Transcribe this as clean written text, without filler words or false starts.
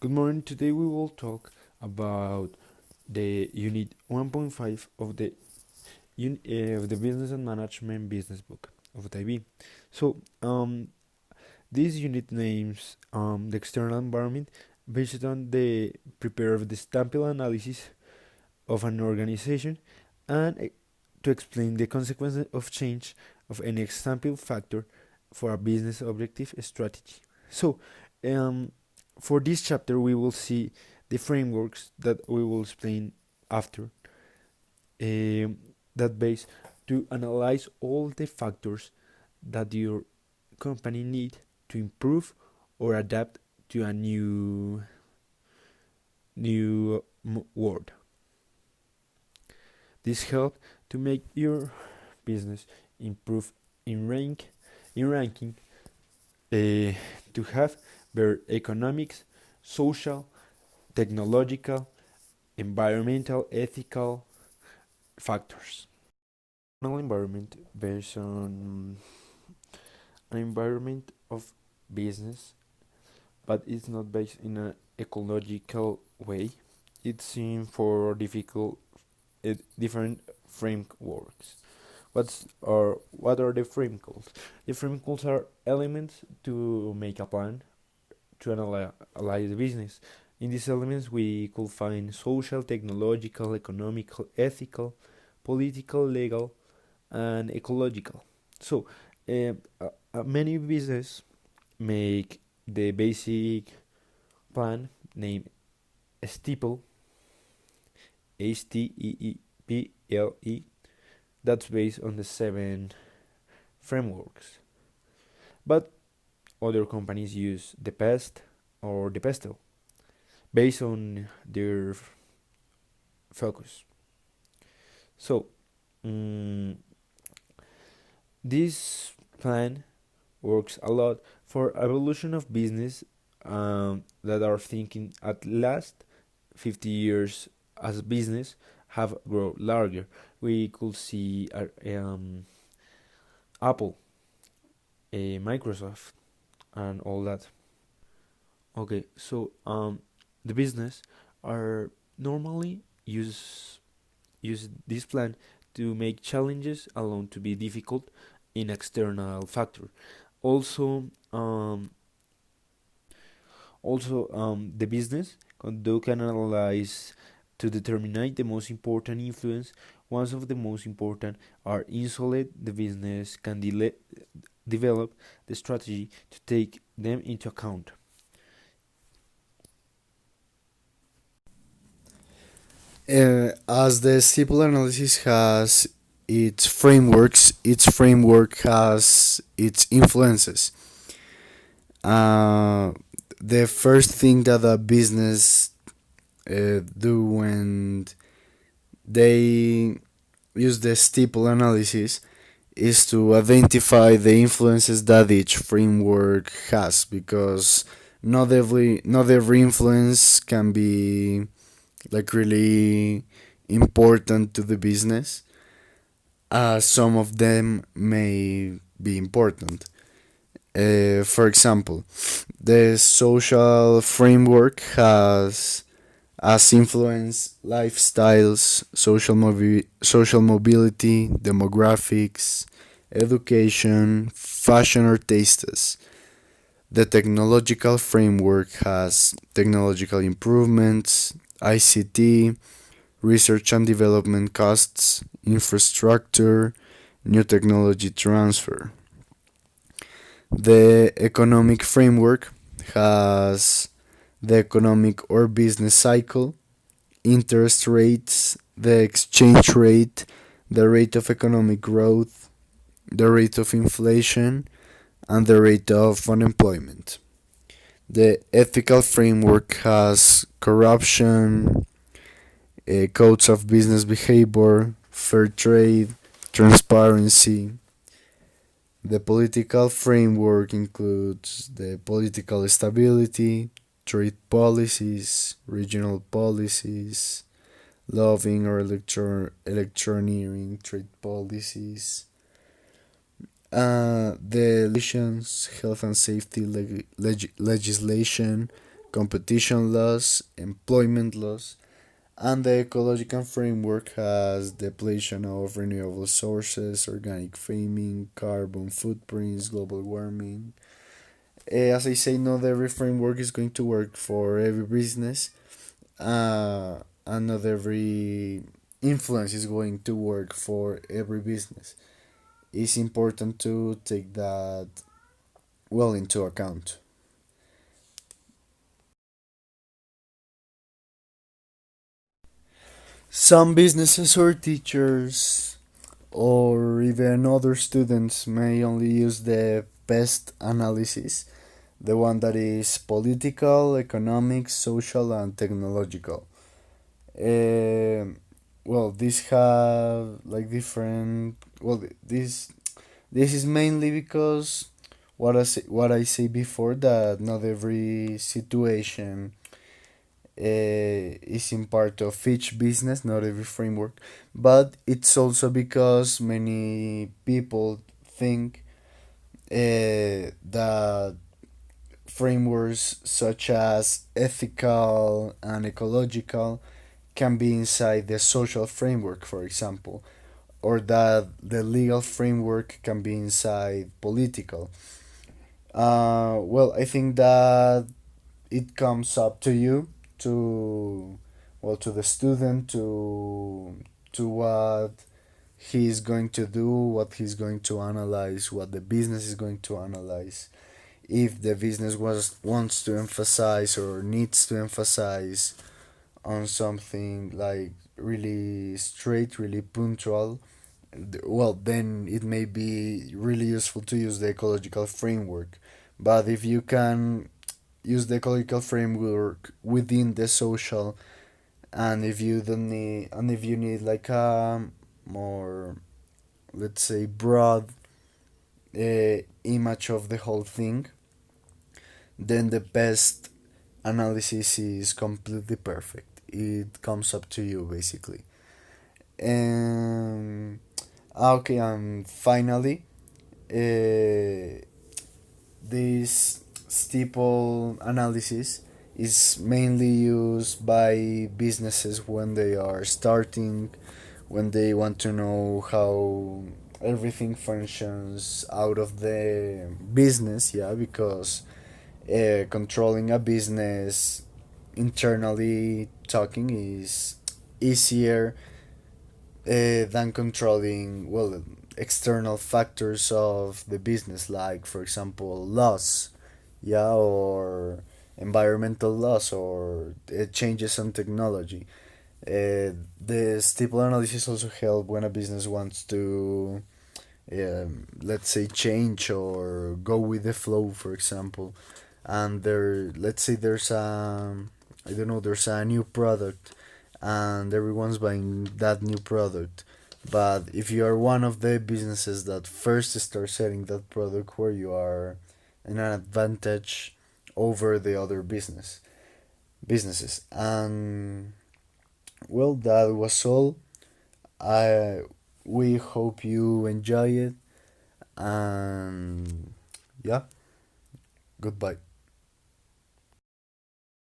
Good morning. Today we will talk about the unit 1.5 of the Business and Management Business Book of the IB. So, this unit names the external environment based on the prepare of the sample analysis of an organization and to explain the consequences of change of any example factor for a business objective strategy. So, um, for this chapter, we will see the frameworks that we will explain after um, that base to analyze all the factors that your company need to improve or adapt to a new world. This helps to make your business improve in ranking, to have better economics, social, technological, environmental, ethical factors. An environment based on an environment of business, but it's not based in an ecological way. It's in for different frameworks. What are the frameworks? The frameworks are elements to make a plan to analyze the business. In these elements, we could find social, technological, economical, ethical, political, legal, and ecological. So, many business make the basic plan named STEEPLE, STEEPLE, that's based on the seven frameworks. But other companies use the PEST or the PESTEL based on their focus. So, mm, this plan works a lot for evolution of business that are thinking at last 50 years as a business have grown larger. We could see Apple, Microsoft, and all that. Okay, so the business are normally use this plan to make challenges alone to be difficult in external factor. Also, the business conduct an analyze to determine the most important influence. One of the most important are insulate the business can develop the strategy to take them into account. As the stable analysis has its frameworks, its framework has its influences. Uh, the first thing that a business do when they use the steeple analysis is to identify the influences that each framework has, because not every influence can be like really important to the business. Some of them may be important. For example, the social framework has as influence lifestyles, social mobility, demographics, education, fashion or tastes. The technological framework has technological improvements, ICT, research and development costs, infrastructure, new technology transfer. The economic framework has the economic or business cycle, interest rates, the exchange rate, the rate of economic growth, the rate of inflation, and the rate of unemployment. The ethical framework has corruption, codes of business behavior, fair trade, transparency. The political framework includes the political stability, trade policies, regional policies, lobbying or electioneering trade policies, the legislations, health and safety legislation, competition laws, employment laws, and the ecological framework has depletion of renewable sources, organic farming, carbon footprints, global warming. As I say, not every framework is going to work for every business, and not every influence is going to work for every business. It's important to take that well into account. Some businesses or teachers or even other students may only use the best analysis, the one that is political, economic, social, and technological. Um these have like different. This is mainly because what I say before, that not every situation is in part of each business, not every framework, but it's also because many people think that frameworks such as ethical and ecological can be inside the social framework, for example, or that the legal framework can be inside political. I think that it comes up to you to to the student to what he's going to do, what he's going to analyze, what the business is going to analyze. If the business wants to emphasize or needs to emphasize on something like really straight, really punctual, then it may be really useful to use the ecological framework. But if you can use the ecological framework within the social, and if you need like a more, let's say, broad image of the whole thing, then the best analysis is completely perfect. It comes up to you basically. And okay, and finally, uh, this steeple analysis is mainly used by businesses when they are starting, when they want to know how everything functions out of the business, yeah, because controlling a business internally talking is easier than controlling, external factors of the business, like for example laws, yeah, or environmental laws, or changes in technology. The steeple analysis also help when a business wants to, let's say, change or go with the flow, for example. And let's say there's I don't know, there's a new product, and everyone's buying that new product. But if you are one of the businesses that first start selling that product, where you are in an advantage over the other businesses. And that was all. I We hope you enjoy it, and yeah, goodbye.